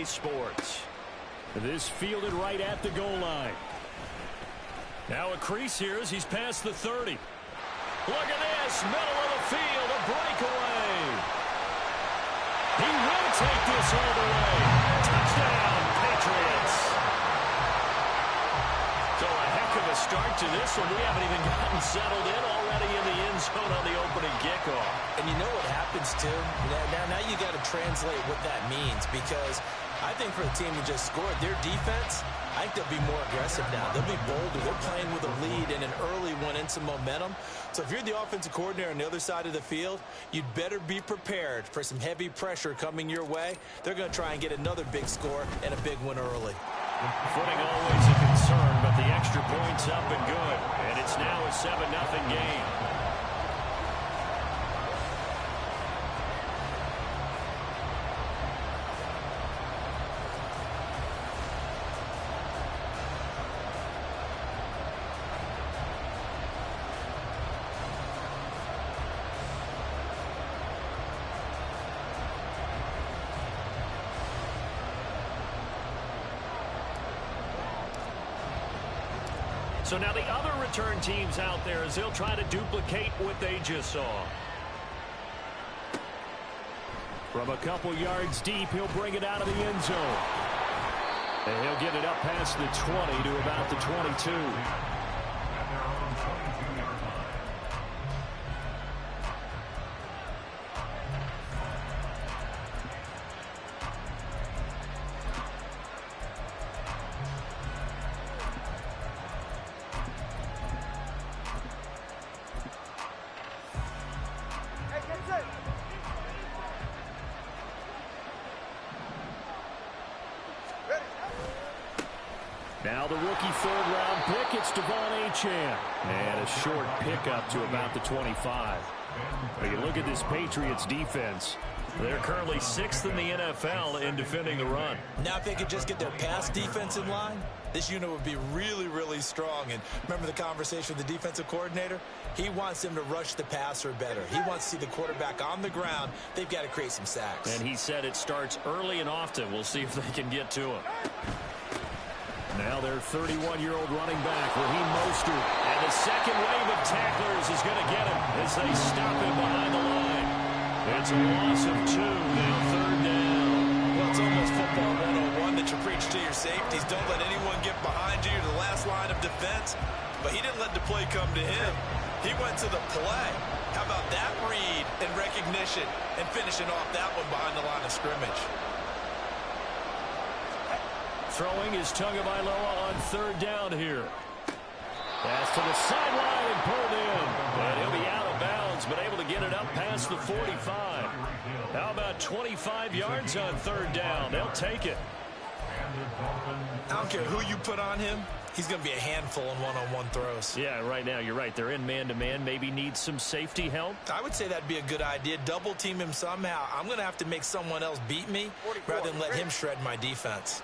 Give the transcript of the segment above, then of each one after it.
Sports. This fielded right at the goal line. Now a crease here as he's past the 30. Look at this, middle of the field, a breakaway. He will take this all the way. Touchdown, Patriots. So a heck of a start to this one. We haven't even gotten settled in, already in the end zone on the opening kickoff. And you know what happens, too? Now you got to translate what that means, because I think for the team who just scored, their defense, I think they'll be more aggressive now. They'll be bolder. They're playing with a lead and an early one and some momentum. So if you're the offensive coordinator on the other side of the field, you'd better be prepared for some heavy pressure coming your way. They're going to try and get another big score and a big one early. Footing always a concern, but the extra point's up and good. And it's now a 7-0 game. So now the other return teams out there as they'll try to duplicate what they just saw. From a couple yards deep, he'll bring it out of the end zone. And he'll get it up past the 20 to about the 22. Now the rookie third-round pick, it's Devon Achane. And a short pickup to about the 25. But you look at this Patriots defense. They're currently 6th in the NFL in defending the run. Now if they could just get their pass defense in line, this unit would be really, really strong. And remember the conversation with the defensive coordinator? He wants them to rush the passer better. He wants to see the quarterback on the ground. They've got to create some sacks. And he said it starts early and often. We'll see if they can get to him. Now their 31-year-old running back, Raheem Mostert. And the second wave of tacklers is going to get him as they stop him behind the line. It's a loss of 2, now third down. Well, it's almost football 101 that you preach to your safeties. Don't let anyone get behind you to the last line of defense. But he didn't let the play come to him. He went to the play. How about that read and recognition and finishing off that one behind the line of scrimmage? Throwing is Tagovailoa on third down here. Pass to the sideline and pulled in. And he'll be out of bounds, but able to get it up past the 45. How about 25 yards on third down? They'll take it. I don't care who you put on him. He's going to be a handful in one-on-one throws. Yeah, right now, you're right. They're in man-to-man. Maybe needs some safety help. I would say that'd be a good idea. Double team him somehow. I'm going to have to make someone else beat me rather than let him shred my defense.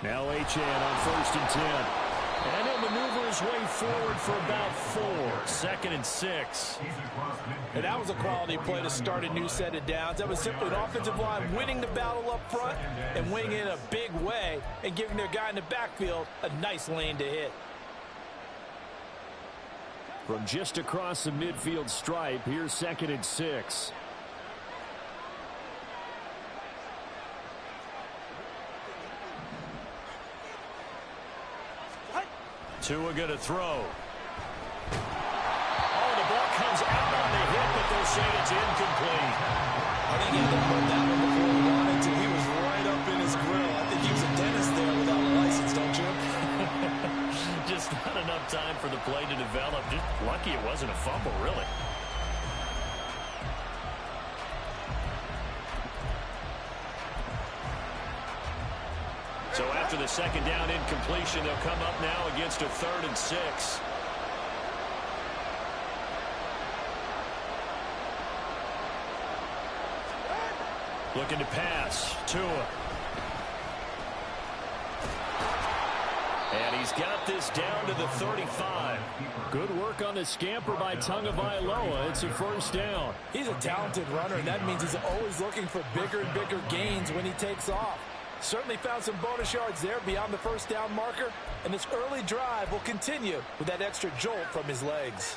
Now Achane on 1st and 10. And he'll maneuver his way forward for about 4. 2nd and 6. And that was a quality play to start a new set of downs. That was simply an offensive line winning the battle up front and winning it in a big way and giving their guy in the backfield a nice lane to hit. From just across the midfield stripe, here's 2nd and 6. Tua going to throw. Oh, the ball comes out on the hit, but they'll say it's incomplete. I think he had to put that one before he wanted to. He was right up in his grill. I think he was a dentist there without a license, don't you? Just not enough time for the play to develop. Just lucky it wasn't a fumble, really. So after the second down incompletion, they'll come up now against a 3rd and 6. Looking to pass. Tua. And he's got this down to the 35. Good work on the scamper by Tagovailoa. It's a first down. He's a talented runner, and that means he's always looking for bigger and bigger gains when he takes off. Certainly found some bonus yards there beyond the first down marker, and this early drive will continue with that extra jolt from his legs.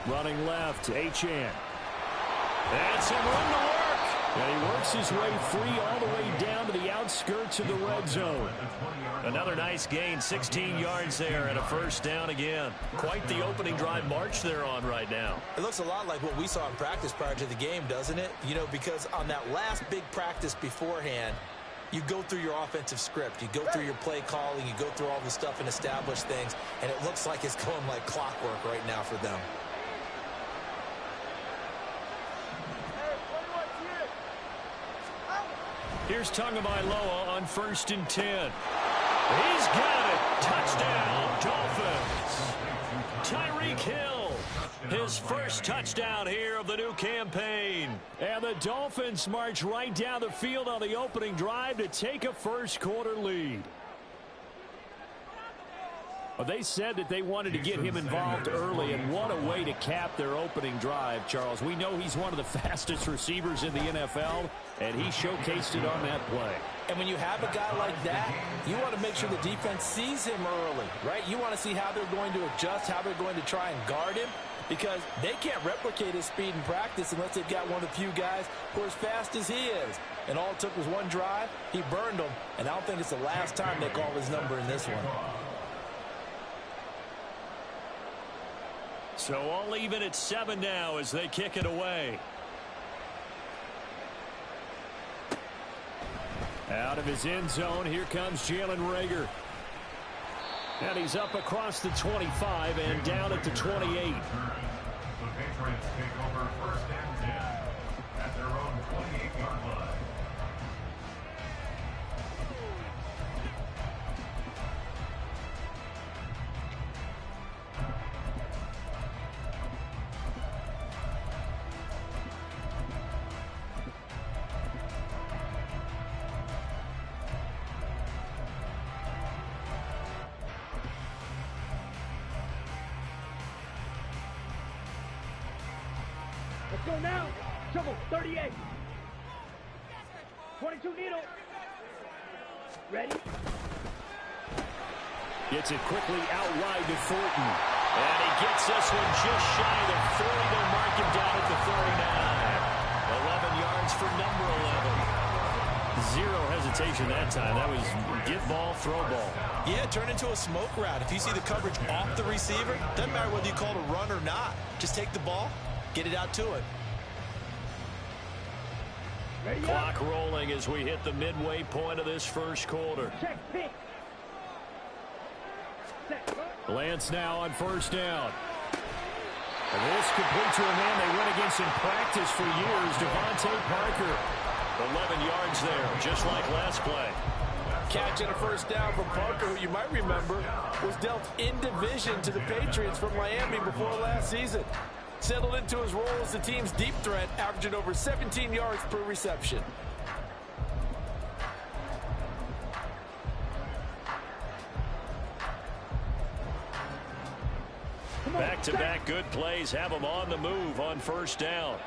Running left, Achane. And some room to work. And he works his way free all the way down to the outskirts of the red zone. Another nice gain, 16 yards there and a first down again. Quite the opening drive march they're on right now. It looks a lot like what we saw in practice prior to the game, doesn't it? You know, because on that last big practice beforehand, you go through your offensive script. You go through your play calling. You go through all the stuff and establish things. And it looks like it's going like clockwork right now for them. Here's Tagovailoa on 1st and 10. He's got it. Touchdown, Dolphins. Tyreek Hill, his first touchdown here of the new campaign. And the Dolphins march right down the field on the opening drive to take a first quarter lead. Well, they said that they wanted to get him involved early, and what a way to cap their opening drive, Charles. We know he's one of the fastest receivers in the NFL, and he showcased it on that play. And when you have a guy like that, you want to make sure the defense sees him early, right? You want to see how they're going to adjust, how they're going to try and guard him, because they can't replicate his speed in practice unless they've got one of the few guys who are as fast as he is. And all it took was one drive. He burned them, and I don't think it's the last time they call his number in this one. So all even at 7 now as they kick it away. Out of his end zone, here comes Jalen Reagor. And he's up across the 25 and down at the 28. The Patriots take over 1st and 10 at their own 28-yard line. Let's go now. Trouble, 38. 22 needle. Ready? Gets it quickly out wide to Thornton. And he gets this one just shy of the 40. They'll mark him down at the 39. 11 yards for number 11. Zero hesitation that time. That was get ball, throw ball. Yeah, turn into a smoke route. If you see the coverage off the receiver, doesn't matter whether you call it a run or not. Just take the ball, get it out to it. Clock rolling as we hit the midway point of this first quarter. Check, pick. Lance now on 1st down. And this complete to a man they went against in practice for years, Devontae Parker. 11 yards there, just like last play. Catch and a first down from Parker, who you might remember was dealt in division to the Patriots from Miami before last season. Settled into his role as the team's deep threat, averaging over 17 yards per reception. Back-to-back good plays have them on the move on 1st down.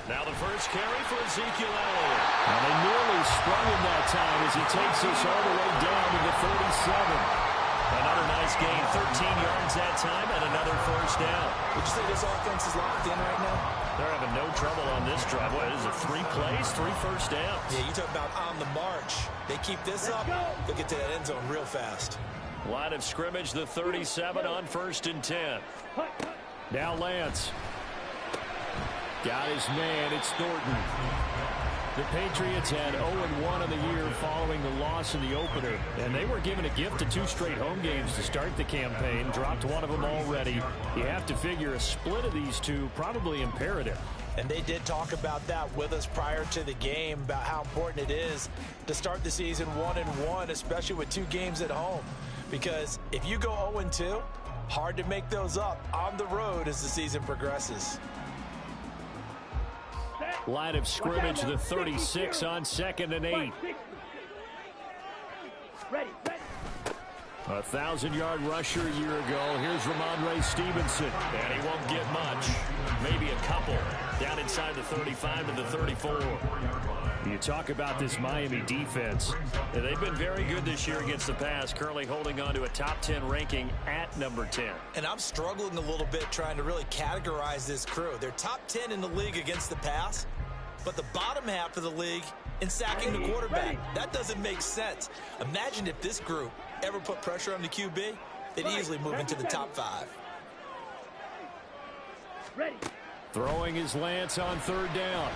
Now the first carry for Ezekiel Elliott. And they nearly sprung him that time as he takes us all the way down to the 37. Another nice gain, 13 yards that time, and another first down. Would you say this offense is locked in right now? They're having no trouble on this drive. What is it, 3 plays, 3 first downs? Yeah, you talk about on the march. They keep this up, they'll get to that end zone real fast. Line of scrimmage, the 37 on 1st and 10. Now Lance. Got his man, it's Thornton. The Patriots had 0-1 in the year following the loss in the opener, and they were given a gift of 2 straight home games to start the campaign. Dropped one of them already. You have to figure a split of these two probably imperative. And they did talk about that with us prior to the game, about how important it is to start the season 1-1, especially with 2 games at home. Because if you go 0-2, Hard to make those up on the road as the season progresses. Line of scrimmage, the 36 on 2nd and 8. Ready. 1,000-yard rusher a year ago. Here's Ramondre Stevenson. And he won't get much. Maybe a couple. Down inside the 35 to the 34. You talk about this Miami defense. They've been very good this year against the pass, currently holding on to a top 10 ranking at number 10. And I'm struggling a little bit trying to really categorize this crew. They're top 10 in the league against the pass, but the bottom half of the league in sacking the quarterback. That doesn't make sense. Imagine if this group ever put pressure on the QB, they'd easily move into the top 5. Ready. Throwing his Lance on 3rd down.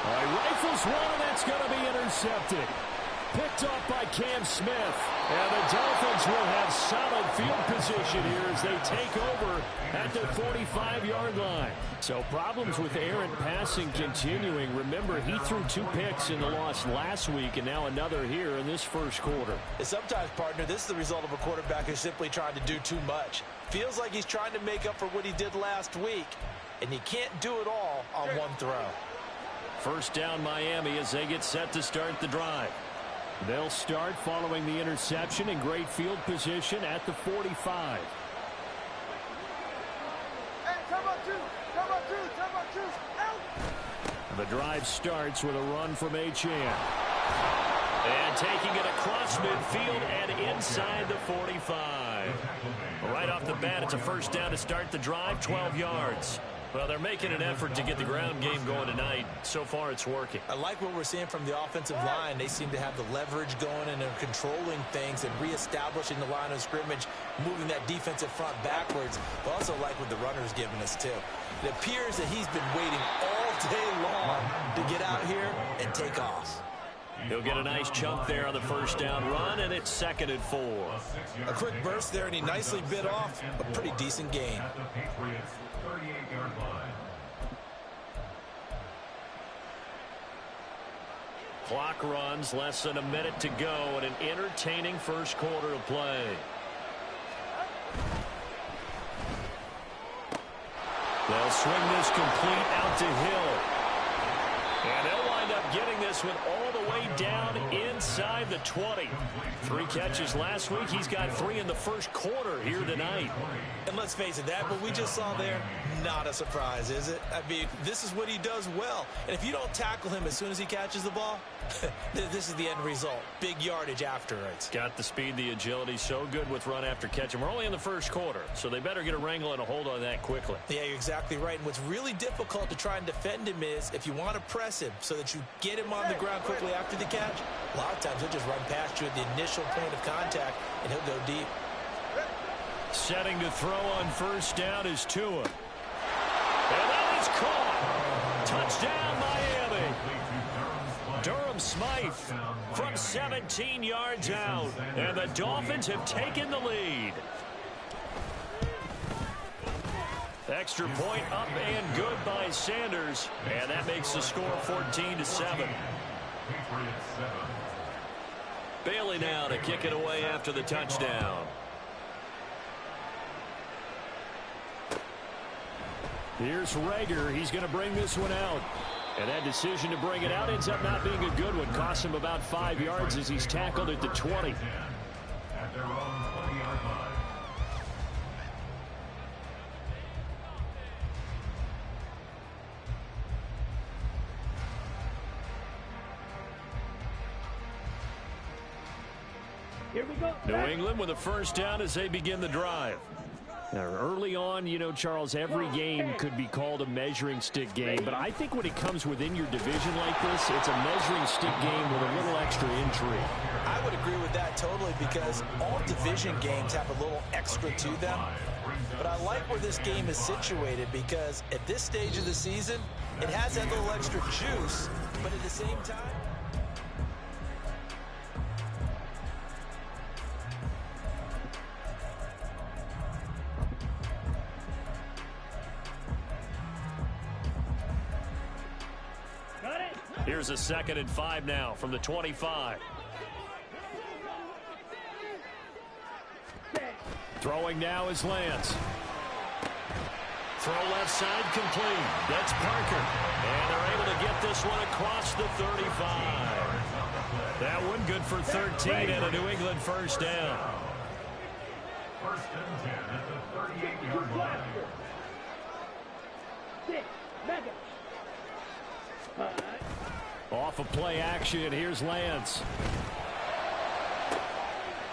All right, rifles one, and that's going to be intercepted. Picked off by Cam Smith. And the Dolphins will have solid field position here as they take over at the 45-yard line. So problems with errant passing continuing. Remember, he threw 2 picks in the loss last week, and now another here in this first quarter. And sometimes, partner, this is the result of a quarterback who's simply trying to do too much. Feels like he's trying to make up for what he did last week, and he can't do it all on one throw. First down Miami as they get set to start the drive. They'll start following the interception in great field position at the 45. Hey, come on, two, out. The drive starts with a run from Achane. And taking it across midfield and inside the 45. Right off the bat, it's a first down to start the drive, 12 yards. Well, they're making an effort to get the ground game going tonight. So far, it's working. I like what we're seeing from the offensive line. They seem to have the leverage going and they're controlling things and reestablishing the line of scrimmage, moving that defensive front backwards. But also like what the runner's giving us, too. It appears that he's been waiting all day long to get out here and take off. He'll get a nice chunk there on the first down run, and it's 2nd and 4. A quick burst there, and he nicely bit off a pretty decent gain. At the Patriots' 38-yard line. Clock runs, less than a minute to go, and an entertaining first quarter of play. They'll swing this complete out to Hill. And they'll wind up getting this one all the way down inside the 20. 3 catches last week. He's got 3 in the first quarter here tonight. And let's face it, that what we just saw there, not a surprise, is it? I mean, this is what he does well. And if you don't tackle him as soon as he catches the ball, this is the end result. Big yardage afterwards. Got the speed, the agility, so good with run after catch. And we're only in the first quarter, so they better get a wrangle and a hold on that quickly. Yeah, you're exactly right. And what's really difficult to try and defend him is if you want to press him so that you get him on the ground quickly after the catch, a lot of times he'll just run past you at the initial point of contact, and he'll go deep. Setting to throw on first down is Tua. And that is caught. Touchdown, Miami. Durham Smythe from 17 yards out. And the Dolphins have taken the lead. Extra point up and good by Sanders. And that makes the score 14-7. Bailey now to kick it away after the touchdown. Here's Rager. He's going to bring this one out. And that decision to bring it out ends up not being a good one. Costs him about 5 yards as he's tackled at the 20. At their own 20-yard line. Here we go. New England with a first down as they begin the drive. Now, early on, you know, Charles, every game could be called a measuring stick game. But I think when it comes within your division like this, it's a measuring stick game with a little extra intrigue. I would agree with that totally because all division games have a little extra to them. But I like where this game is situated because at this stage of the season, it has that little extra juice, but at the same time, Here's a 2nd and 5 now from the 25. Throwing now is Lance. Throw left side complete. That's Parker. And they're able to get this one across the 35. That one good for 13 and a New England first down. First and 10 at the 38-yard line. Off of play action, here's Lance.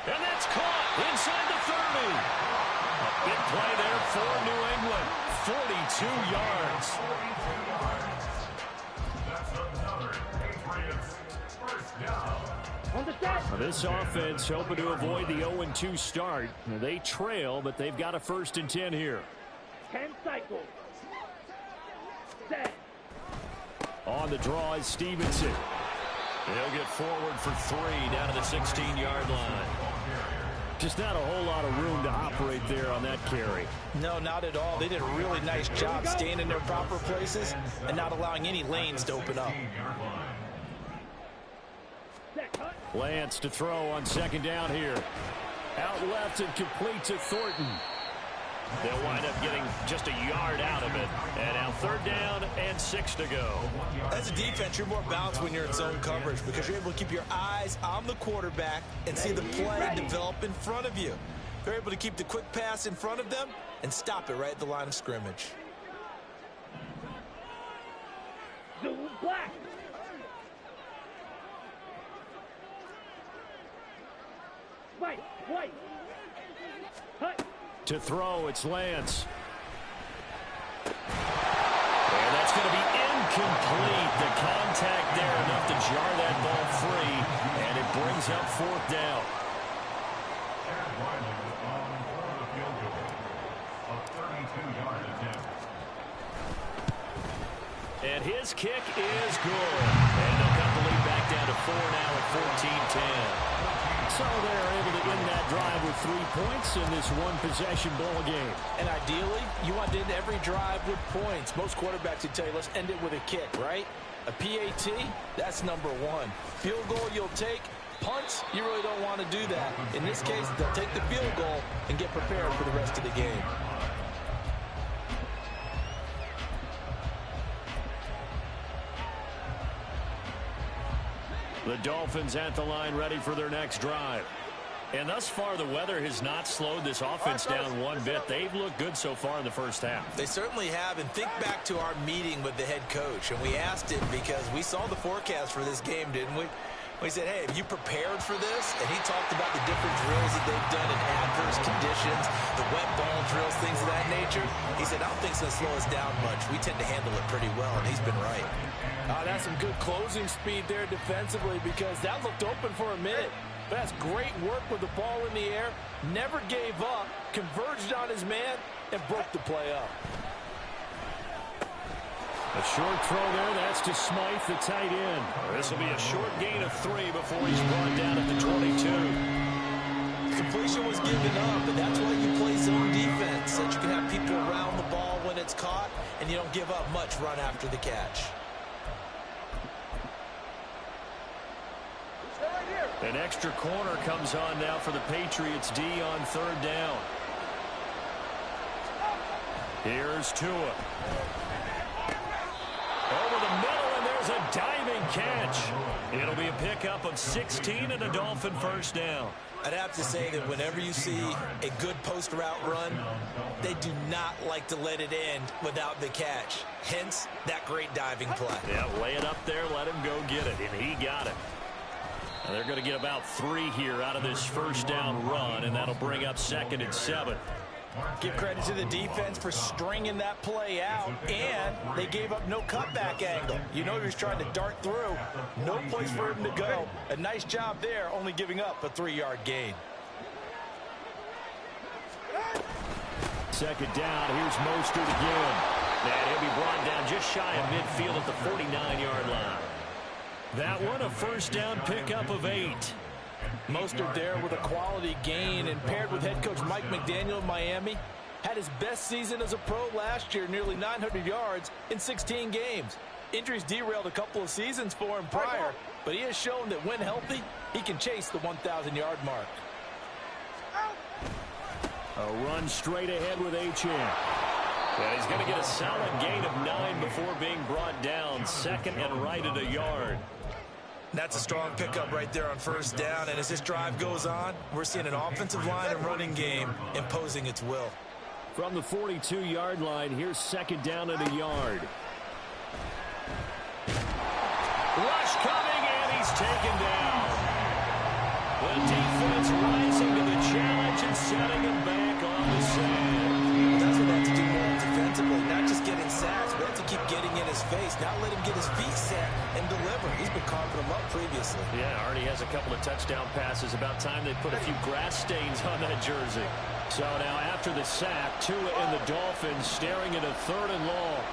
And that's caught inside the 30. A big play there for New England. 42 yards. 42 yards. That's another Patriots first down. Now this offense hoping to avoid the 0-2 start. Now they trail, but they've got a 1st and 10 here. 10 cycles. Set. On the draw is Stevenson. He'll get forward for 3 down to the 16-yard line. Just not a whole lot of room to operate there on that carry. No, not at all. They did a really nice job staying in their proper places and not allowing any lanes to open up. Lance to throw on 2nd down here. Out left and complete to Thornton. They'll wind up getting just a yard out of it. And now 3rd down and 6 to go. As a defense, you're more balanced when you're in zone coverage because you're able to keep your eyes on the quarterback and see the play develop in front of you. They're able to keep the quick pass in front of them and stop it right at the line of scrimmage. Black. White. To throw, it's Lance. And that's going to be incomplete. The contact there enough to jar that ball free, and it brings up 4th down. And his kick is good. And they'll cut the lead back down to 4 now at 14-10. So they're able to end that drive with 3 points in this one-possession ball game. And ideally, you want to end every drive with points. Most quarterbacks would tell you, let's end it with a kick, right? A PAT, that's number 1. Field goal you'll take. Punts, you really don't want to do that. In this case, they'll take the field goal and get prepared for the rest of the game. The Dolphins at the line ready for their next drive. And thus far, the weather has not slowed this offense down one bit. They've looked good so far in the first half. They certainly have. And think back to our meeting with the head coach. And we asked him because we saw the forecast for this game, didn't we? We said, hey, have you prepared for this? And he talked about the different drills that they've done in adverse conditions, the wet ball drills, things of that nature. He said, I don't think it's going to slow us down much. We tend to handle it pretty well, and he's been right. That's some good closing speed there defensively because that looked open for a minute. But that's great work with the ball in the air. Never gave up, converged on his man, and broke the play up. A short throw there. That's to Smythe, the tight end. This will be a short gain of 3 before he's brought down at the 22. Completion was given up, and that's why you play zone defense, so that you can have people around the ball when it's caught, and you don't give up much run after the catch. An extra corner comes on now for the Patriots D on 3rd down. Here's Tua. Over the middle, and there's a diving catch. It'll be a pickup of 16 and a Dolphin first down. I'd have to say that whenever you see a good post route run, they do not like to let it end without the catch. Hence, that great diving play. Yeah, lay it up there, let him go get it, and he got it. Now they're going to get about 3 here out of this first down run, and that'll bring up 2nd and 7. Give credit to the defense for stringing that play out, and they gave up no cutback angle. You know he was trying to dart through. No place for him to go. A nice job there, only giving up a 3-yard gain. 2nd down, here's Mostert again. And he'll be brought down just shy of midfield at the 49-yard line. That one, a first down pickup of 8. Mostert there with a quality gain, and paired with head coach Mike McDaniel of Miami, had his best season as a pro last year, nearly 900 yards in 16 games. Injuries derailed a couple of seasons for him prior, but he has shown that when healthy, he can chase the 1,000-yard mark. A run straight ahead with H.M. And he's going to get a solid gain of 9 before being brought down. Second and right at a yard. That's a strong pickup right there on first down. And as this drive goes on, we're seeing an offensive line and running game imposing its will. From the 42-yard line, here's second down at a yard. Rush coming, and he's taken down. The defense rising to the challenge and setting him back on the sand. That's what they have to do more defensively, not just getting sacks, but have to keep getting in his face, not let him get his feet set and deliver. He's been carving them up previously. Yeah, already has a couple of touchdown passes. About time they put a few grass stains on that jersey. So now after the sack, Tua and the Dolphins staring at a 3rd and long.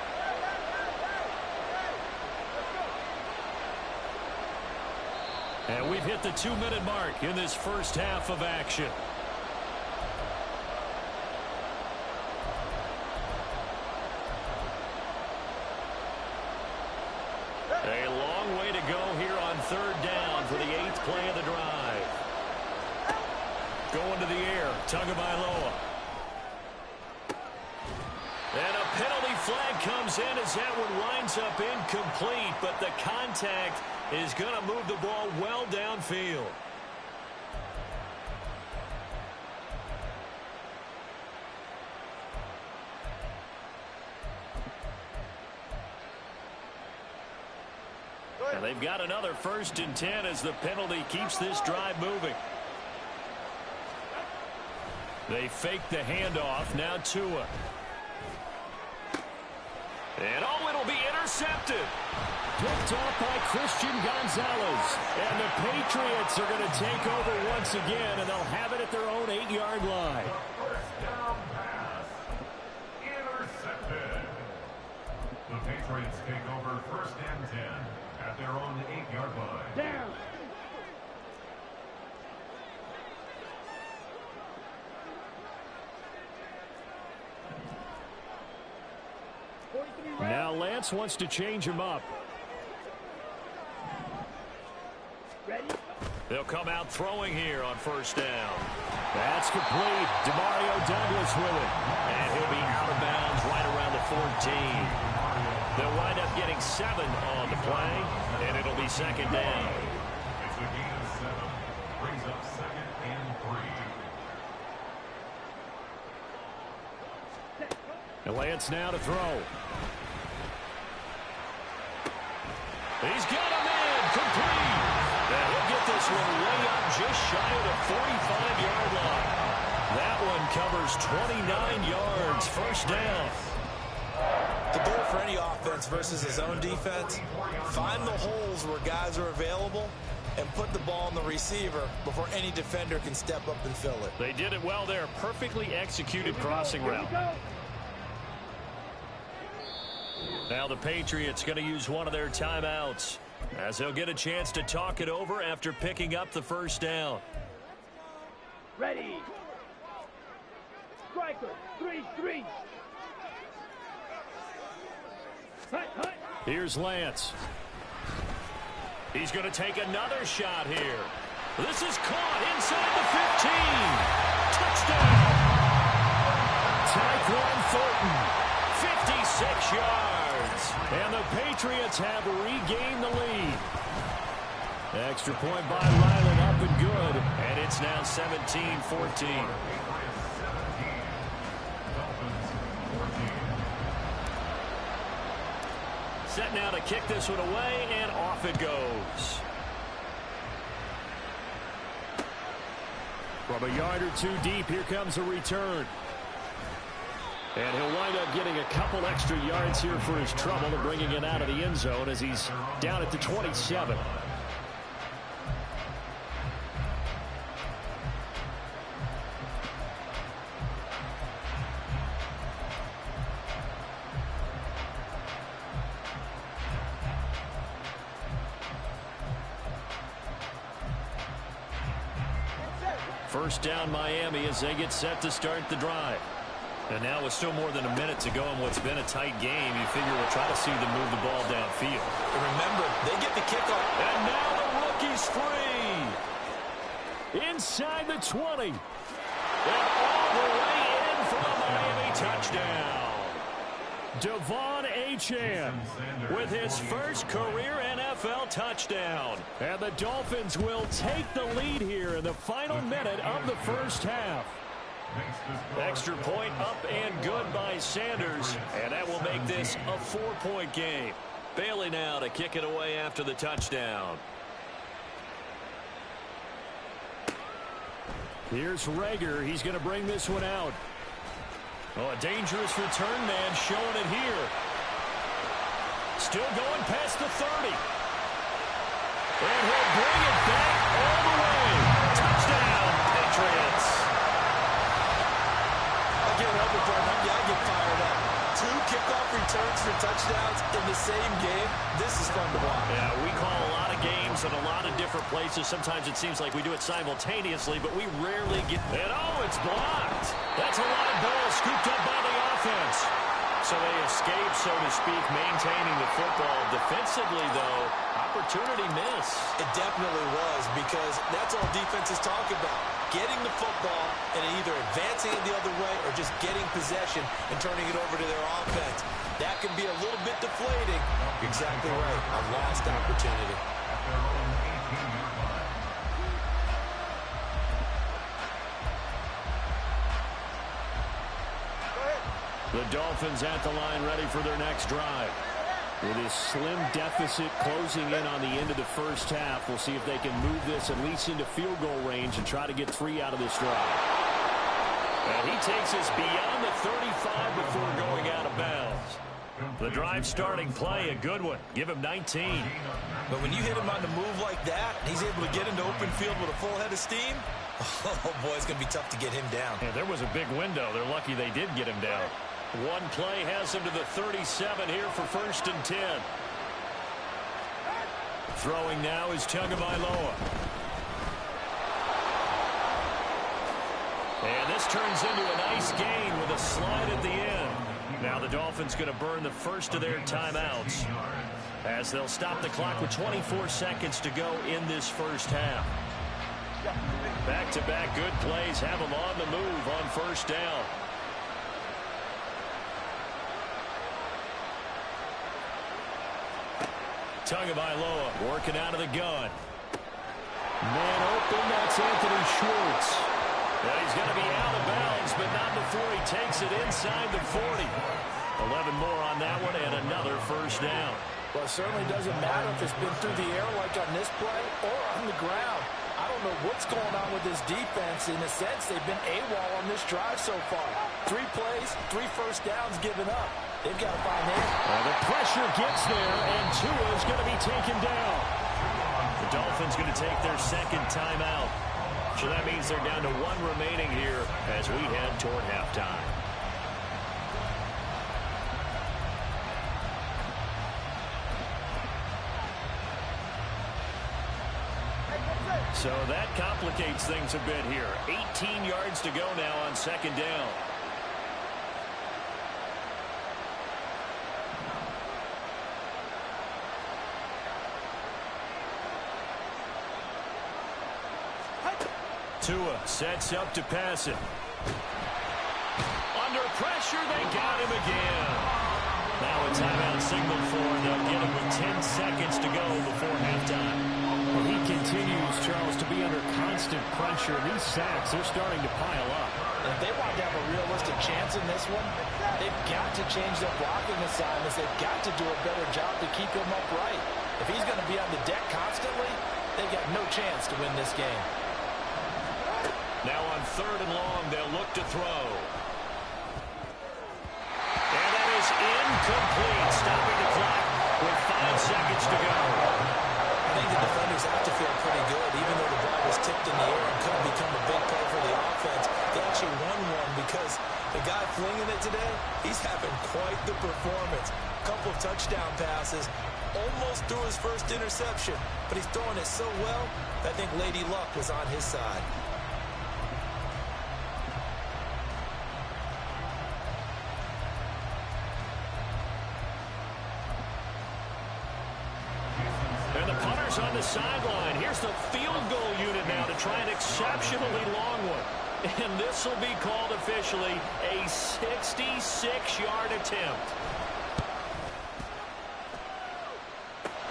And we've hit the 2-minute mark in this first half of action. A long way to go here on 3rd down for the 8th play of the drive. Going to the air, Tagovailoa. And a penalty flag comes in as that one winds up incomplete, but the contact is going to move the ball well downfield. And they've got another 1st and 10 as the penalty keeps this drive moving. They fake the handoff. Now Tua. And it'll be intercepted. Picked off by Christian Gonzalez. And the Patriots are going to take over once again, and they'll have it at their own 8-yard line. First down pass. Intercepted. The Patriots take over 1st and 10 at their own 8-yard line. Down. Now Lance wants to change him up. Ready? They'll come out throwing here on 1st down. That's complete. Demario Douglas with it. And he'll be out of bounds right around the 14. They'll wind up getting 7 on the play, and it'll be 2nd down. It's a gain of 7. Brings up 2nd and 3. And Lance now to throw. He's got him in. Complete. And he'll get this one way up just shy of the 45-yard line. That one covers 29 yards. 1st down. The goal for any offense versus his own defense, find the holes where guys are available and put the ball on the receiver before any defender can step up and fill it. They did it well there. Perfectly executed crossing route. Now the Patriots going to use one of their timeouts as they'll get a chance to talk it over after picking up the 1st down. Ready. Striker. 3-3. Hut. Here's Lance. He's going to take another shot here. This is caught inside the 15. Touchdown. Tyquan Thornton. 56 yards. And the Patriots have regained the lead. Extra point by Ryland up and good. And it's now 17-14. Set now to kick this one away, and off it goes. From a yard or 2 deep, here comes a return. And he'll wind up getting a couple extra yards here for his trouble and bringing it out of the end zone as he's down at the 27. First down Miami as they get set to start the drive. And now with still more than a minute to go in what's been a tight game, you figure we'll try to see them move the ball downfield. And remember, they get the kickoff. And now the rookie's free. Inside the 20. And all the way in for the Miami touchdown. Devon Achane with his first career NFL touchdown. And the Dolphins will take the lead here in the final minute of the first half. Extra point up and good by Sanders. And that will make this a 4-point game. Bailey now to kick it away after the touchdown. Here's Rager. He's going to bring this one out. Oh, a dangerous return man showing it here. Still going past the 30. And he'll bring it back all the way. Touchdown, Patriots. Again, I get fired up. 2 kickoff returns for touchdowns in the same game. This is fun to watch. Yeah, we call a lot of games in a lot of different places. Sometimes it seems like we do it simultaneously, but we rarely get... And oh, it's blocked. That's a lot of ball scooped up by the offense. So they escape, so to speak, maintaining the football. Defensively, though, opportunity miss. It definitely was, because that's all defenses talk about. Getting the football and either advancing it the other way or just getting possession and turning it over to their offense. That can be a little bit deflating. You're exactly right. A lost opportunity. The Dolphins at the line ready for their next drive. With his slim deficit closing in on the end of the first half, we'll see if they can move this at least into field goal range and try to get 3 out of this drive. And he takes us beyond the 35 before going out of bounds. The drive starting play, a good one. Give him 19. But when you hit him on the move like that, he's able to get into open field with a full head of steam. Oh, boy, it's going to be tough to get him down. Yeah, there was a big window. They're lucky they did get him down. One play has him to the 37 here for 1st and 10. Throwing now is Tagovailoa. And this turns into a nice gain with a slide at the end. Now the Dolphins going to burn the first of their timeouts as they'll stop the clock with 24 seconds to go in this first half. Back-to-back good plays have them on the move on 1st down. Tagovailoa working out of the gun. Man open, that's Anthony Schwartz. Yeah, he's going to be out of bounds, but not before he takes it inside the 40. 11 more on that one and another 1st down. Well, it certainly doesn't matter if it's been through the air like on this play or on the ground. I don't know what's going on with this defense. In a sense, they've been AWOL on this drive so far. 3 plays, 3 1st downs given up. They've got to find him. The pressure gets there, and Tua is going to be taken down. The Dolphins going to take their 2nd timeout. So that means they're down to 1 remaining here as we head toward halftime. So that complicates things a bit here. 18 yards to go now on 2nd down. Tua sets up to pass it. Under pressure, they got him again. Now a timeout signal for him. They'll get him with 10 seconds to go before halftime. Well, he continues, Charles, to be under constant pressure. These sacks, they're starting to pile up. If they want to have a realistic chance in this one, they've got to change their blocking assignments. They've got to do a better job to keep him upright. If he's going to be on the deck constantly, they've got no chance to win this game. Now on 3rd and long, they'll look to throw. And that is incomplete, stopping the clock with 5 seconds to go. I think the defenders have to feel pretty good, even though the ball was tipped in the air and could have become a big play for the offense. They actually won one because the guy flinging it today, he's having quite the performance. A couple of touchdown passes, almost threw his first interception, but he's throwing it so well that I think Lady Luck was on his side. On the sideline. Here's the field goal unit now to try an exceptionally long one. And this will be called officially a 66-yard attempt.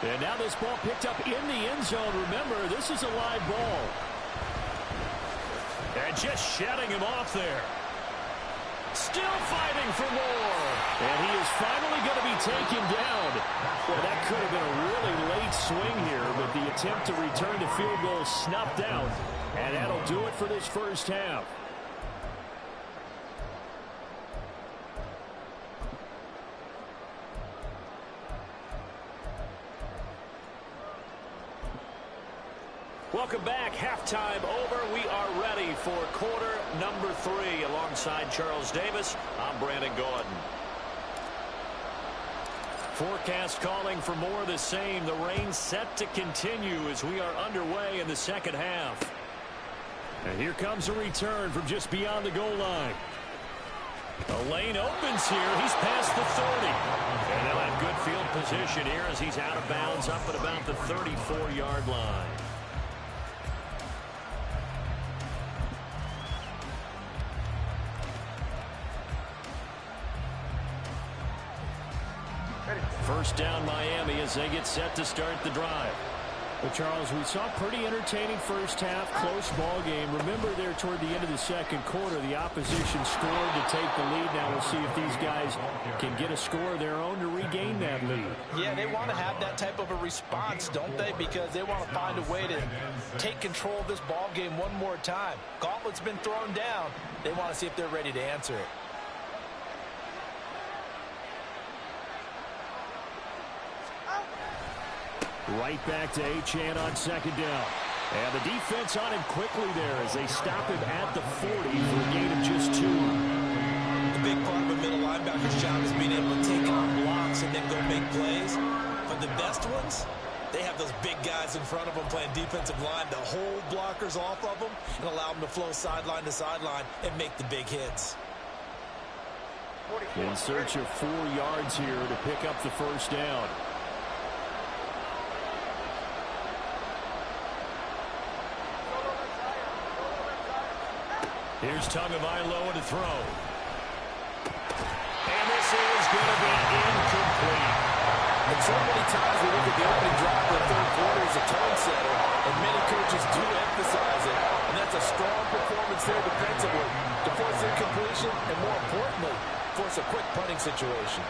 And now this ball picked up in the end zone. Remember, this is a live ball. And just shutting him off there. Still fighting for more. And he is finally going to be taken down. Well, that could have been a really late swing here, but the attempt to return the field goal snuffed out. And that'll do it for this first half. Welcome back. Halftime over. We are ready for quarter number 3. Alongside Charles Davis, I'm Brandon Gordon. Forecast calling for more of the same. The rain set to continue as we are underway in the second half. And here comes a return from just beyond the goal line. The lane opens here. He's past the 30. And they'll have good field position here as he's out of bounds up at about the 34-yard line. First down Miami as they get set to start the drive. Well, Charles, we saw a pretty entertaining first half, close ball game. Remember there toward the end of the second quarter, the opposition scored to take the lead. Now we'll see if these guys can get a score of their own to regain that lead. Yeah, they want to have that type of a response, don't they? Because they want to find a way to take control of this ball game one more time. Gauntlet's been thrown down. They want to see if they're ready to answer it. Right back to Achane on second down. And the defense on him quickly there as they stop him at the 40 for a gain of just 2. The big part of a middle linebacker's job is being able to take on blocks and then go make plays. But the best ones, they have those big guys in front of them playing defensive line to hold blockers off of them and allow them to flow sideline to sideline and make the big hits. In search of 4 yards here to pick up the first down. Here's Tagovailoa to throw. And this is going to be incomplete. And so many times we look at the opening drive of the third quarter as a tone setter, and many coaches do emphasize it. And that's a strong performance there defensively to force incompletion and, more importantly, force a quick punting situation.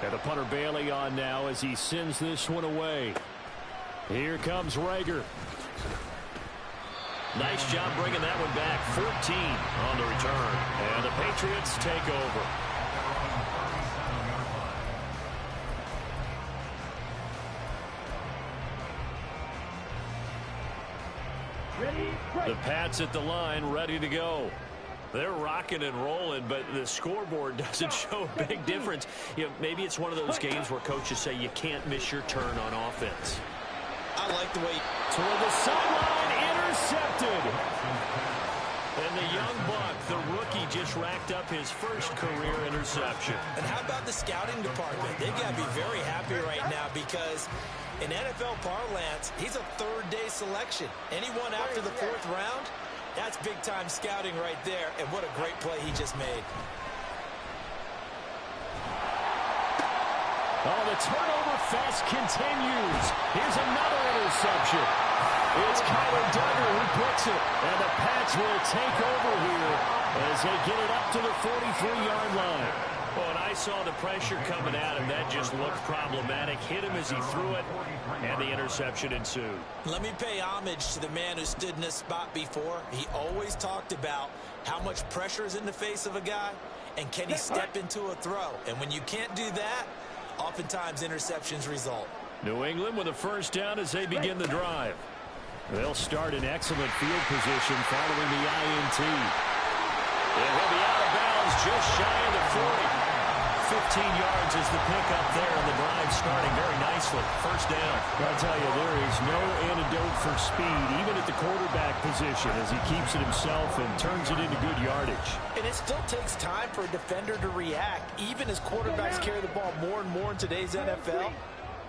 And the punter Bailey on now as he sends this one away. Here comes Rager. Nice job bringing that one back. 14 on the return. And the Patriots take over. The Pats at the line, ready to go. They're rocking and rolling, but the scoreboard doesn't show a big difference. You know, maybe it's one of those games where coaches say you can't miss your turn on offense. I like the way Toward the sideline, intercepted. And the young buck, the rookie, just racked up his first career interception. And how about the scouting department? They've got to be very happy right now because in NFL parlance, he's a third-day selection. Anyone after the 4th round, that's big-time scouting right there. And what a great play he just made. Oh, the turnover fest continues. Here's another interception. It's Kyler Duggar who picks it. And the Pats will take over here as they get it up to the 43-yard line. Well, and I saw the pressure coming at him. That just looked problematic. Hit him as he threw it, and the interception ensued. Let me pay homage to the man who stood in this spot before. He always talked about how much pressure is in the face of a guy, and can he step into a throw. And when you can't do that, oftentimes interceptions result. New England with a first down as they begin the drive. They'll start in excellent field position following the INT. And he'll be out of bounds just shy of the 40. 15 yards is the pickup there, and the drive starting very nicely. First down. I'll tell you, there is no antidote for speed, even at the quarterback position, as he keeps it himself and turns it into good yardage. And it still takes time for a defender to react, even as quarterbacks carry the ball more and more in today's NFL.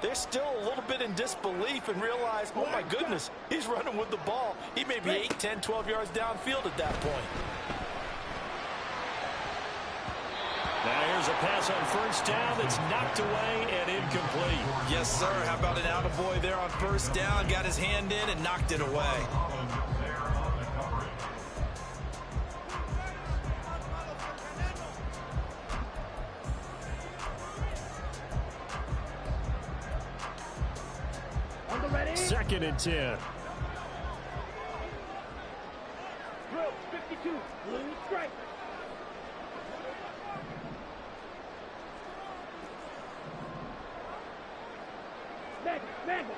they're still a little bit in disbelief and realize, oh my goodness, he's running with the ball. He may be 8, 10, 12 yards downfield at that point. Now here's a pass on first down that's knocked away and incomplete. Yes, sir. How about an attaboy there on first down? Got his hand in and knocked it away. On the ready. 2nd and 10. Drill 52. Blue stripe. Mangle.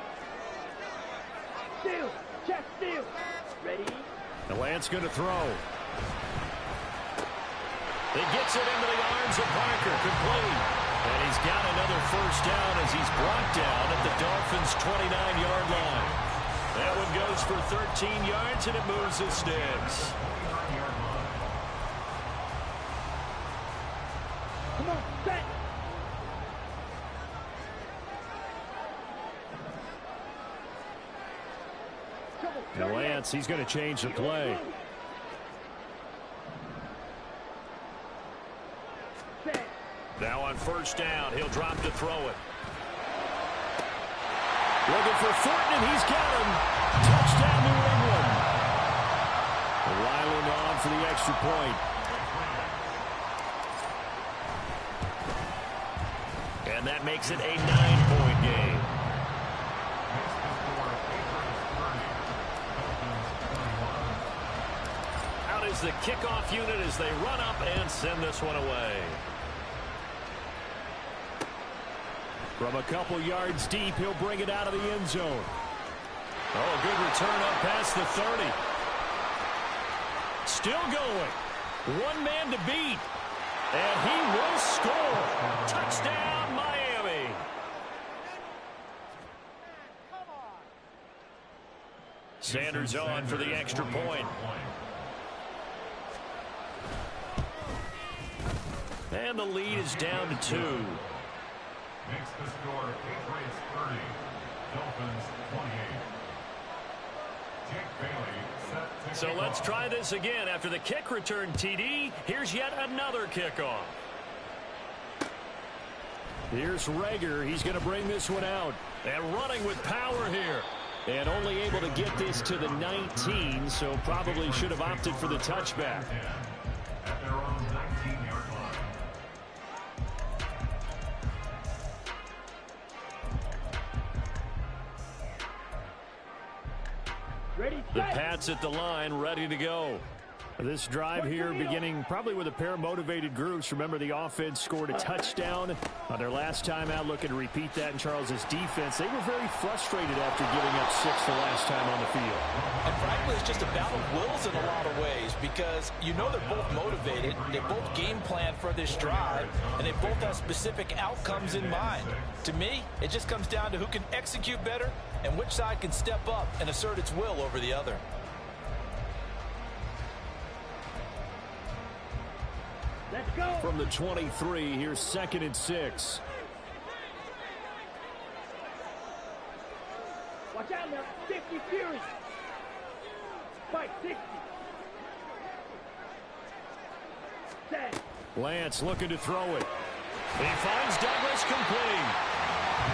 Steal. Check steal. Ready. The Lance going to throw. He gets it into the arms of Parker. Complete. And he's got another first down as he's brought down at the Dolphins' 29-yard line. That one goes for 13 yards, and it moves the sticks. Come on, set. And Lance, he's going to change the play. Now on first down, he'll drop to throw it. Looking for Thornton, and he's got him. Touchdown, New England. Ryland on for the extra point. And that makes it a 9-point game. Out is the kickoff unit as they run up and send this one away. From a couple yards deep, he'll bring it out of the end zone. Oh, good return up past the 30. Still going. One man to beat. And he will score. Touchdown, Miami. Sanders on for the extra point. And the lead is down to 2. Makes the score Patriots 30, Dolphins 28. Jake Bailey set to So let's try this again. After the kick return TD, here's yet another kickoff. Here's Rager. He's going to bring this one out. And running with power here. And only able to get this to the 19, so probably should have opted for the touchback. at their own 19-yard line. Ready, The set. Pats at the line, ready to go. This drive here beginning probably with a pair of motivated groups. Remember, the offense scored a touchdown on their last time out. Looking to repeat that in Charles's defense. They were very frustrated after giving up 6 the last time on the field. And frankly, it's just a battle of wills in a lot of ways because you know they're both motivated. They both game plan for this drive, and they both have specific outcomes in mind. To me, it just comes down to who can execute better and which side can step up and assert its will over the other. Let's go. From the 23, here's 2nd and 6. Watch out now. 50 Fury. Fight 60. Set. Lance looking to throw it. He finds Douglas complete.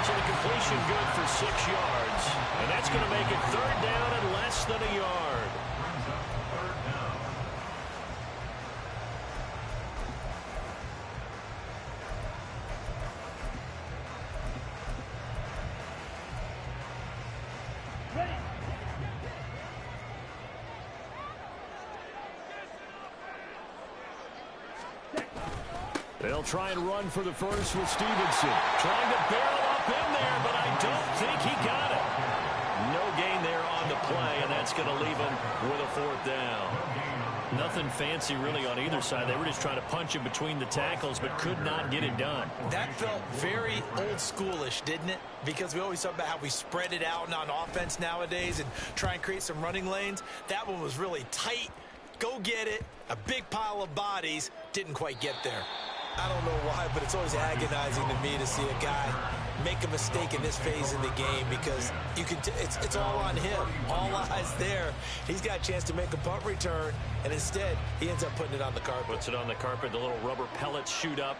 So the completion good for 6 yards. And that's going to make it 3rd down and less than a yard. Brings up 3rd down. Ready. Set. They'll try and run for the first with Stevenson. Trying to barrel up in there, but I don't think he got it. No gain there on the play, and that's going to leave him with a 4th down. Nothing fancy really on either side. They were just trying to punch him between the tackles, but could not get it done. That felt very old schoolish, didn't it? Because we always talk about how we spread it out on offense nowadays and try and create some running lanes. That one was really tight. Go get it. A big pile of bodies. Didn't quite get there. I don't know why, but it's always agonizing to me to see a guy make a mistake in this phase of the game because you can. It's all on him. All eyes there. He's got a chance to make a punt return, and instead he ends up putting it on the carpet. Puts it on the carpet. The little rubber pellets shoot up.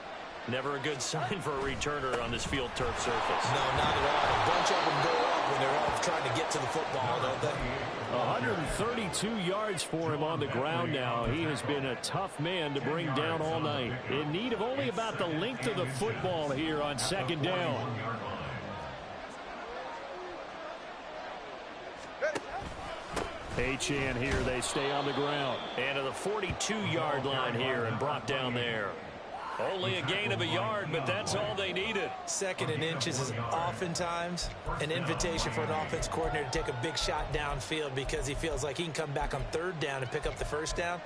Never a good sign for a returner on this field turf surface. No, not at all. A bunch of them go up when they're all trying to get to the football, don't they? 132 yards for him on the ground now. He has been a tough man to bring down all night. In need of only about the length of the football here on second down. Achane here. They stay on the ground. And to the 42-yard line here and brought down there. Only a gain of a yard, but that's all they needed. Second and inches is oftentimes an invitation for an offense coordinator to take a big shot downfield because he feels like he can come back on third down and pick up the first down.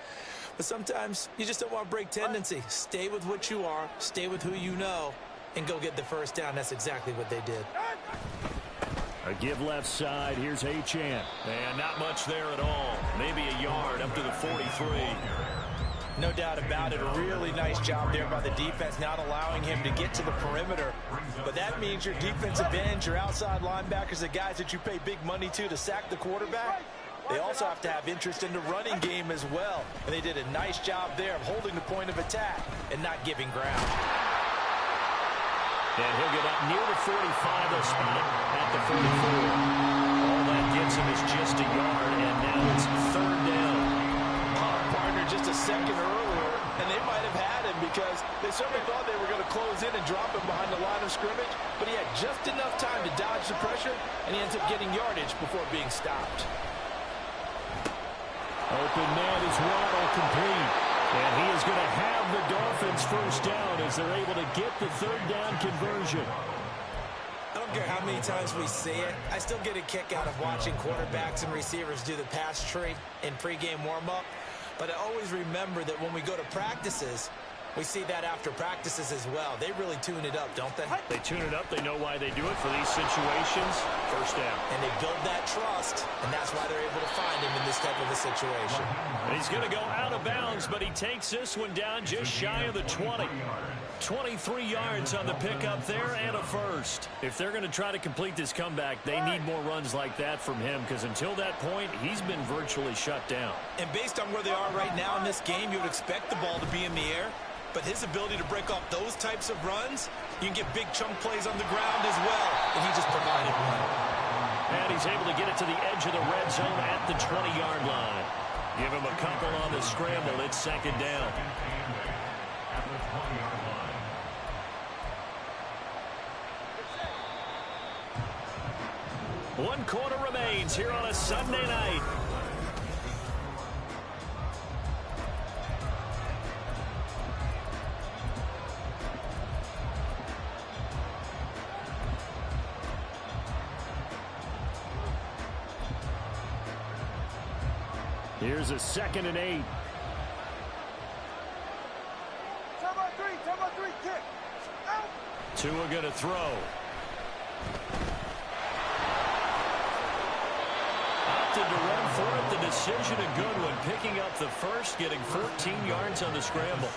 But sometimes you just don't want to break tendency. Stay with what you are, stay with who you know, and go get the first down. That's exactly what they did. A give left side. Here's Achane. And not much there at all. Maybe a yard up to the 43. No doubt about it. A really nice job there by the defense, not allowing him to get to the perimeter. But that means your defensive ends, your outside linebackers, the guys that you pay big money to sack the quarterback, they also have to have interest in the running game as well. And they did a nice job there of holding the point of attack and not giving ground. And he'll get up near the 45. They'll spot it at the 44. All that gets him is just a yard, and now it's third down. Partner just a second earlier, and they might have had him because they certainly thought they were going to close in and drop him behind the line of scrimmage, but he had just enough time to dodge the pressure, and he ends up getting yardage before being stopped. Open man is Waddle complete. And he is going to have the Dolphins first down as they're able to get the third down conversion. I don't care how many times we see it. I still get a kick out of watching quarterbacks and receivers do the pass tree in pregame warm-up. But I always remember that when we go to practices, we see that after practices as well. They really tune it up, don't they? They tune it up. They know why they do it for these situations. First down. And they build that trust, and that's why they're able to find him in this type of a situation. And he's going to go out of bounds, but he takes this one down just shy of the 20. 23 yards on the pickup there and a first. If they're going to try to complete this comeback, they need more runs like that from him because until that point, he's been virtually shut down. And based on where they are right now in this game, you would expect the ball to be in the air. But his ability to break off those types of runs, you can get big chunk plays on the ground as well. And he just provided one. And he's able to get it to the edge of the red zone at the 20-yard line. Give him a couple on the scramble. It's second down. At the 20-yard line. 1 quarter remains here on a Sunday night. Here's a 2nd and 8. Time on three, kick. Out. Tua going to throw. Opted to run for it. The decision a good one. Picking up the first, getting 14 yards on the scramble.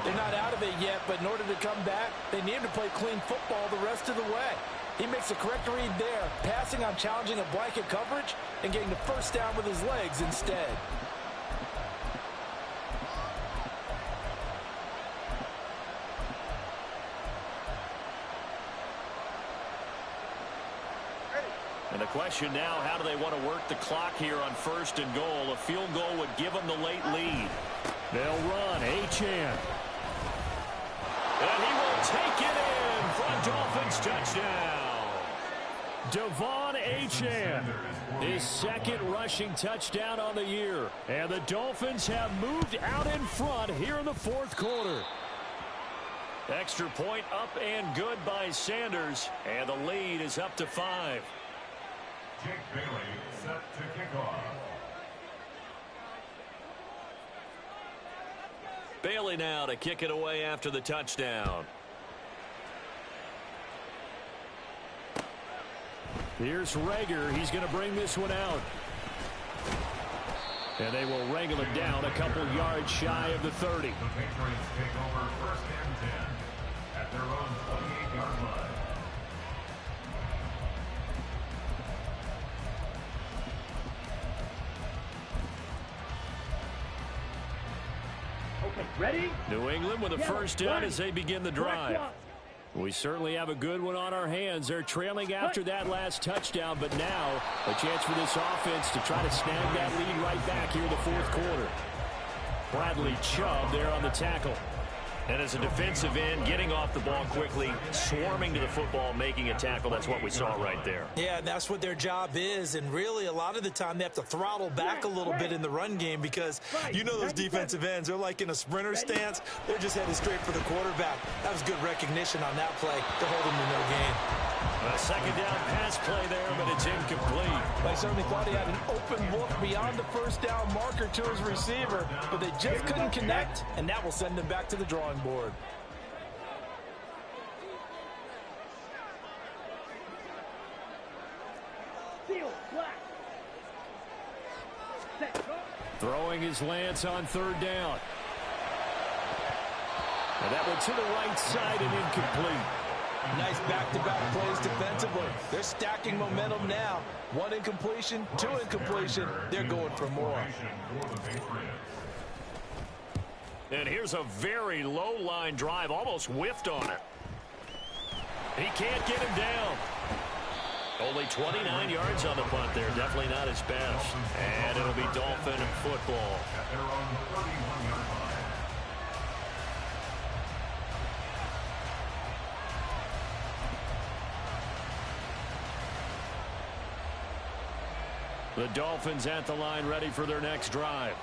They're not out of it yet, but in order to come back, they need to play clean football the rest of the way. He makes the correct read there, passing on challenging a blanket coverage and getting the first down with his legs instead. And the question now, how do they want to work the clock here on 1st and goal? A field goal would give them the late lead. They'll run. Achane. And he will take it in for a Dolphins touchdown. Devon Achane, his 2nd rushing touchdown on the year. And the Dolphins have moved out in front here in the 4th quarter. Extra point up and good by Sanders. And the lead is up to 5. Jake Bailey set to kick off. Bailey now to kick it away after the touchdown. Here's Rager. He's going to bring this one out. And they will wrangle it down a couple yards shy of the 30. The Patriots take over first and 10 at their own 28-yard line. Okay, ready? New England with a first down as they begin the drive. We certainly have a good one on our hands. They're trailing after that last touchdown, but now a chance for this offense to try to snag that lead right back here in the fourth quarter. Bradley Chubb there on the tackle. And as a defensive end, getting off the ball quickly, swarming to the football, making a tackle, that's what we saw right there. Yeah, that's what their job is, and really a lot of the time they have to throttle back a little bit in the run game because you know those defensive ends, they're like in a sprinter stance. They're just headed straight for the quarterback. That was good recognition on that play to hold him to no gain. A second down pass play there, but it's incomplete. They certainly thought he had an open look beyond the first down marker to his receiver, but they just couldn't connect, and that will send them back to the drawing board. Throwing his Lance on third down. And that one to the right side and incomplete. Nice back-to-back plays defensively. They're stacking momentum now. One incompletion, two incompletion. They're going for more. And here's a very low-line drive, almost whiffed on it. He can't get him down. Only 29 yards on the punt there. Definitely not his best. And it'll be Dolphin football. At their own 31-yard line. The Dolphins at the line ready for their next drive.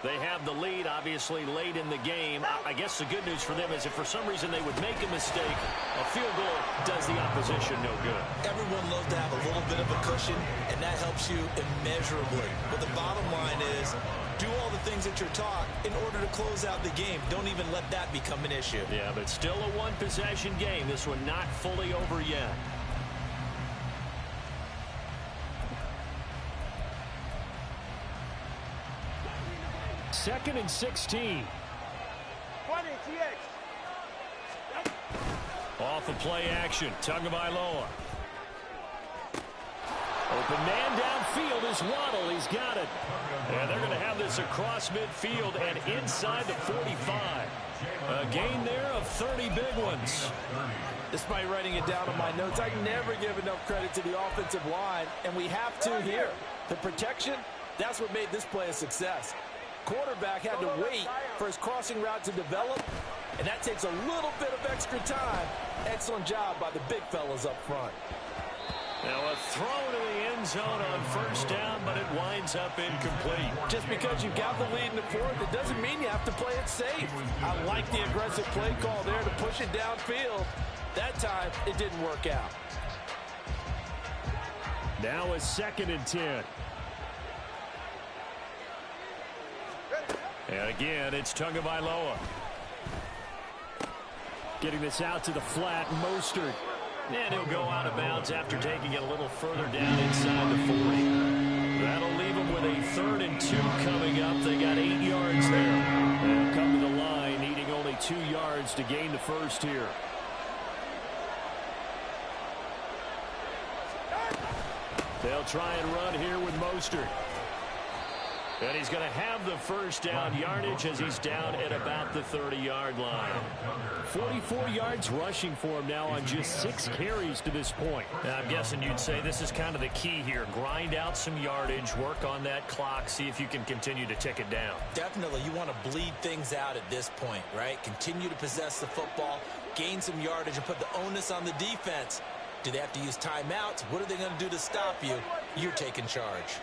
They have the lead, obviously, late in the game. I guess the good news for them is if for some reason they would make a mistake, a field goal does the opposition no good. Everyone loves to have a little bit of a cushion, and that helps you immeasurably. But the bottom line is, do all the things that you're taught in order to close out the game. Don't even let that become an issue. Yeah, but still a one-possession game. This one not fully over yet. Second and 16. Off of play action, Tagovailoa. Open man downfield is Waddle. He's got it. And they're going to have this across midfield and inside the 45. A gain there of 30 big ones. Despite writing it down on my notes, I never give enough credit to the offensive line, and we have to here. The protection, that's what made this play a success. Quarterback had to wait for his crossing route to develop, and that takes a little bit of extra time. Excellent job by the big fellas up front. Now a throw to the end zone on first down, but it winds up incomplete. Just because you got the lead in the fourth, it doesn't mean you have to play it safe. I like the aggressive play call there to push it downfield. That time, it didn't work out. Now a second and 10. And again, it's Tagovailoa. Getting this out to the flat, Mostert. And he'll go out of bounds after taking it a little further down inside the 40. That'll leave them with a 3rd and 2 coming up. They got 8 yards there. They'll come to the line, needing only 2 yards to gain the first here. They'll try and run here with Mostert. And he's going to have the first down yardage as he's down at about the 30-yard line. 44 yards rushing for him now on just 6 carries to this point. Now, I'm guessing you'd say this is kind of the key here. Grind out some yardage, work on that clock, see if you can continue to tick it down. Definitely, you want to bleed things out at this point, right? Continue to possess the football, gain some yardage, and put the onus on the defense. Do they have to use timeouts? What are they going to do to stop you? You're taking charge.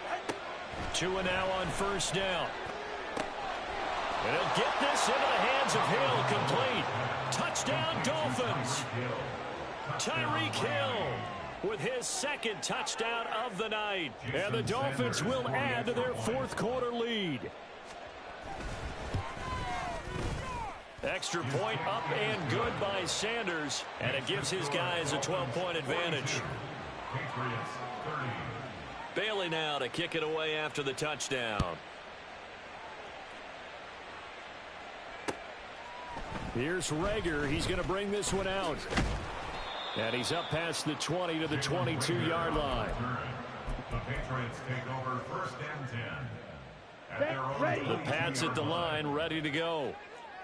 2 and now on first down. And he'll get this into the hands of Hill, complete. Touchdown, Dolphins. Tyreek Hill with his 2nd touchdown of the night. And the Dolphins will add to their 4th quarter lead. Extra point up and good by Sanders. And it gives his guys a 12-point advantage. Patriots 30. Bailey now to kick it away after the touchdown. Here's Rager. He's going to bring this one out. And he's up past the 20 to the 22-yard line. The Patriots take over first and 10. At their own The Pats at the line, ready to go.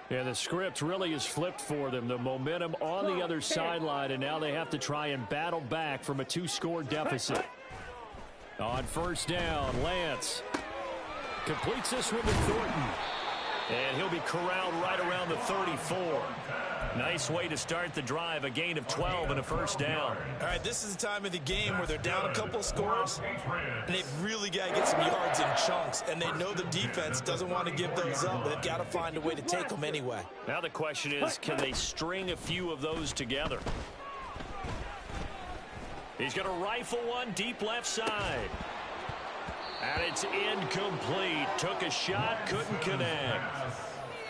And the script really is flipped for them. The momentum on the other sideline, and now they have to try and battle back from a 2-score deficit. On first down, Lance completes this one to Thornton. And he'll be corralled right around the 34. Nice way to start the drive, a gain of 12 and a first down. All right, this is the time of the game where they're down a couple of scores, and they've really got to get some yards in chunks, and they know the defense doesn't want to give those up, but they've got to find a way to take them anyway. Now the question is, can they string a few of those together? He's going to rifle one deep left side. And it's incomplete. Took a shot, couldn't connect.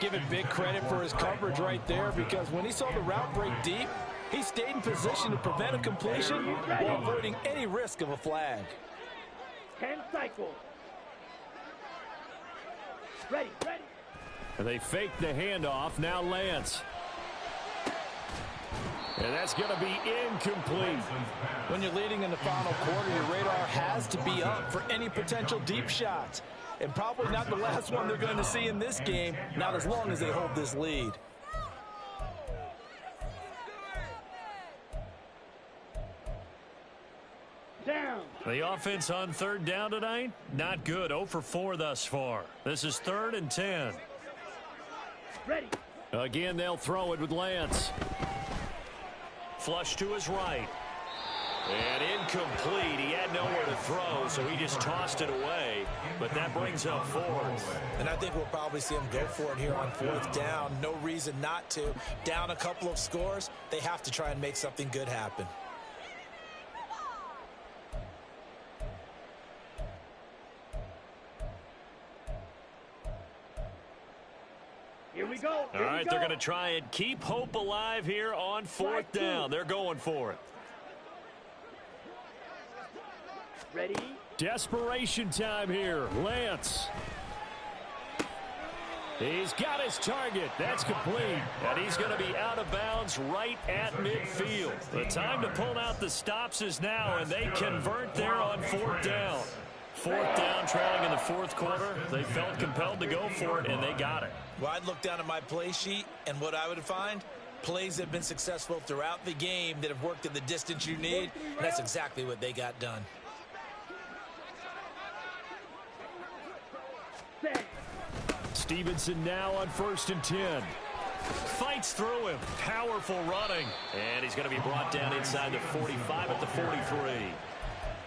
Give him big credit for his coverage right there, because when he saw the route break deep, he stayed in position to prevent a completion while avoiding any risk of a flag. 10 cycles. Ready. And they fake the handoff. Now Lance. And that's going to be incomplete. When you're leading in the final quarter, your radar has to be up for any potential deep shots. And probably not the last one they're going to see in this game, not as long as they hold this lead. Down. The offense on third down tonight, not good. 0 for 4 thus far. This is 3rd and 10. Ready. Again, they'll throw it with Lance. Flush to his right. And incomplete. He had nowhere to throw, so he just tossed it away. But that brings up 4th. And I think we'll probably see him go for it here on 4th down. No reason not to. Down a couple of scores, they have to try and make something good happen. Here we go. All right, they're going to try and keep hope alive here on 4th down. They're going for it. Ready. Desperation time here. Lance. He's got his target. That's complete. And he's going to be out of bounds right at midfield. The time to pull out the stops is now, and they convert there on 4th down. 4th down, trailing in the 4th quarter. They felt compelled to go for it, and they got it. Well, I'd look down at my play sheet, and what I would find, plays that have been successful throughout the game that have worked at the distance you need, and that's exactly what they got done. Stevenson now on 1st and 10. Fights through him. Powerful running. And he's going to be brought down inside the 45 at the 43.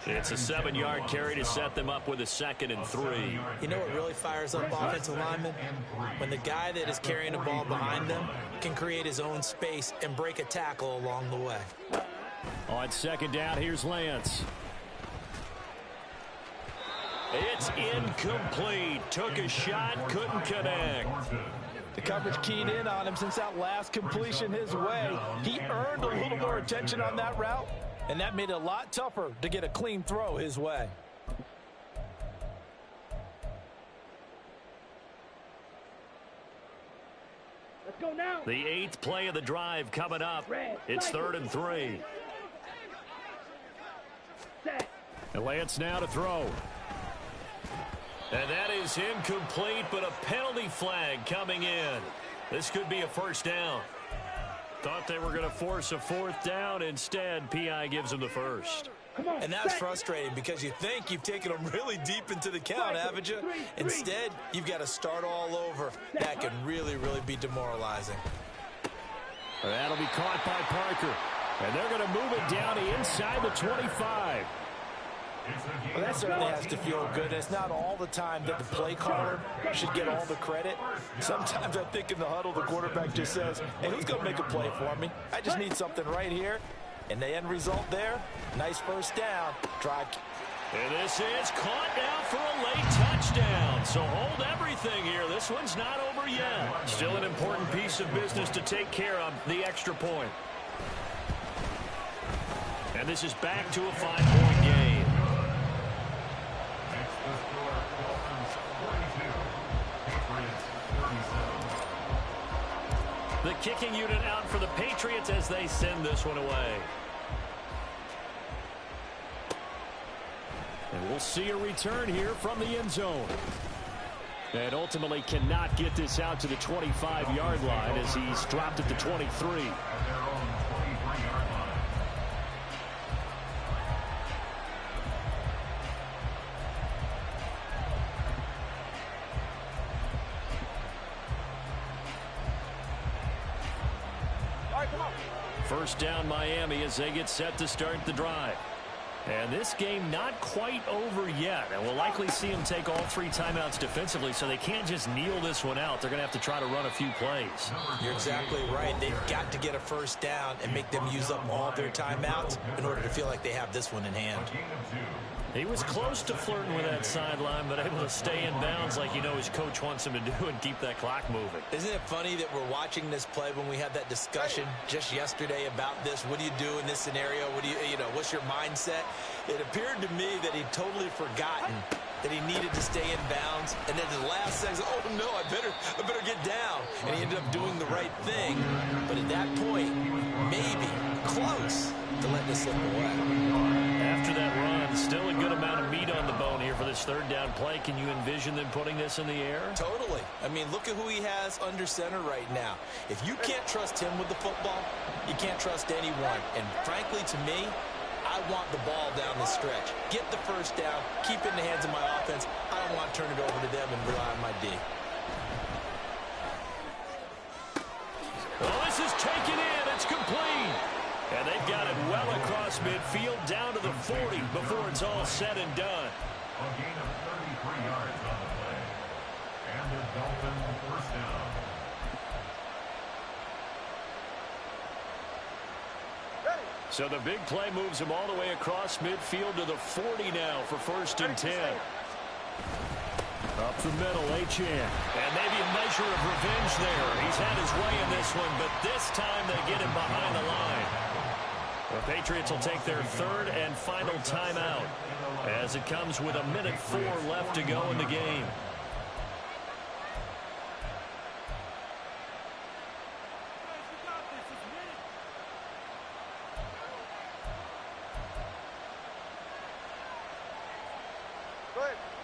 It's a 7-yard carry to set them up with a 2nd and 3. You know what really fires up offensive linemen? When the guy that is carrying the ball behind them can create his own space and break a tackle along the way. On 2nd down, here's Lance. It's incomplete. Took a shot, couldn't connect. The coverage keyed in on him since that last completion his way. He earned a little more attention on that route, and that made it a lot tougher to get a clean throw his way. Let's go now. The 8th play of the drive coming up. It's 3rd and 3. Set. And Lance now to throw. And that is incomplete, but a penalty flag coming in. This could be a 1st down. Thought they were going to force a 4th down. Instead, P.I. gives them the 1st. And that's frustrating because you think you've taken them really deep into the count, haven't you? Instead, you've got to start all over. That can really, really be demoralizing. That'll be caught by Parker. And they're going to move it down to inside the 25. Well, that certainly has to feel good. It's not all the time that the play caller should get all the credit. Sometimes I think in the huddle, the quarterback just says, hey, who's going to make a play for me? I just need something right here. And the end result there, nice 1st down. Drive. And this is caught now for a late touchdown. So hold everything here. This one's not over yet. Still an important piece of business to take care of, the extra point. And this is back to a 5-point game. The kicking unit out for the Patriots as they send this one away. And we'll see a return here from the end zone. And ultimately cannot get this out to the 25-yard line as he's dropped at the 23. First down Miami as they get set to start the drive. And this game not quite over yet. And we'll likely see them take all 3 timeouts defensively, so they can't just kneel this one out. They're going to have to try to run a few plays. You're exactly right. They've got to get a first down and make them use up all their timeouts in order to feel like they have this one in hand. He was close to flirting with that sideline, but able to stay in bounds like you know his coach wants him to do and keep that clock moving. Isn't it funny that we're watching this play when we had that discussion just yesterday about this? What do you do in this scenario? What do you know, what's your mindset? It appeared to me that he'd totally forgotten that he needed to stay in bounds, and then the last second, oh no, I better get down. And he ended up doing the right thing. But at that point, maybe close to letting it slip away. After that run, still a good amount of meat on the bone here for this third down play. Can you envision them putting this in the air? Totally. I mean, look at who he has under center right now. If you can't trust him with the football, you can't trust anyone. And frankly, to me, I want the ball down the stretch. Get the first down, keep it in the hands of my offense. I don't want to turn it over to them and rely on my D. Well, this is taken in. It's complete. And they've got it well across midfield down to the 40 before it's all said and done. A gain of 33 yards on the play. And the Dolphins first down. So the big play moves him all the way across midfield to the 40 now for 1st and 10. Up the middle, Achane. And maybe a measure of revenge there. He's had his way in this one, but this time they get him behind the line. The Patriots will take their 3rd and final timeout as it comes with 1:04 left to go in the game.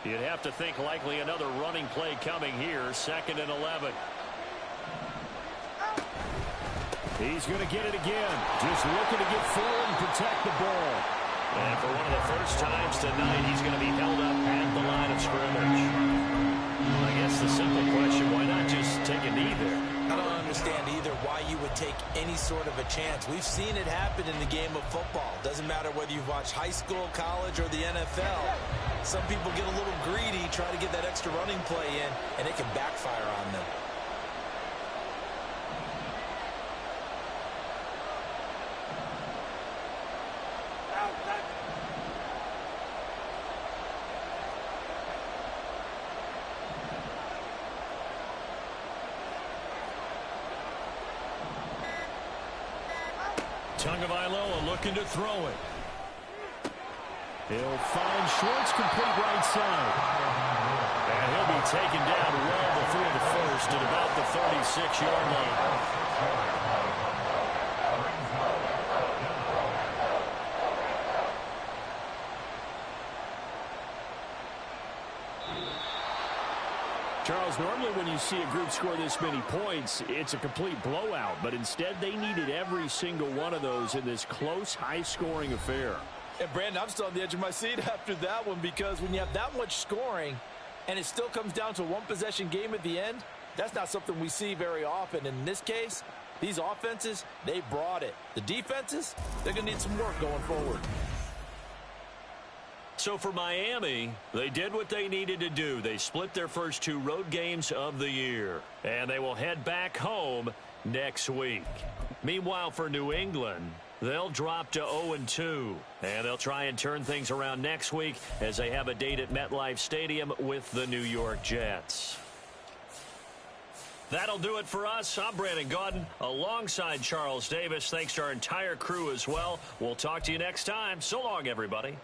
You'd have to think likely another running play coming here. 2nd and 11. He's going to get it again. Just looking to get forward and protect the ball. And for one of the first times tonight, he's going to be held up at the line of scrimmage. I guess the simple question, why not just take a knee there? I don't understand either why you would take any sort of a chance. We've seen it happen in the game of football. Doesn't matter whether you've watched high school, college, or the NFL. Some people get a little greedy, try to get that extra running play in, and it can backfire on them. Tagovailoa looking to throw it. He'll find Schwartz complete right side. And he'll be taken down well before the first at about the 36-yard line. Charles, normally when you see a group score this many points, it's a complete blowout. But instead, they needed every single one of those in this close, high-scoring affair. And, Brandon, I'm still on the edge of my seat after that one because when you have that much scoring and it still comes down to a one-possession game at the end, that's not something we see very often. And in this case, these offenses, they brought it. The defenses, they're going to need some work going forward. So for Miami, they did what they needed to do. They split their first 2 road games of the year. And they will head back home next week. Meanwhile, for New England, they'll drop to 0-2. And they'll try and turn things around next week as they have a date at MetLife Stadium with the New York Jets. That'll do it for us. I'm Brandon Gaudin alongside Charles Davis. Thanks to our entire crew as well. We'll talk to you next time. So long, everybody.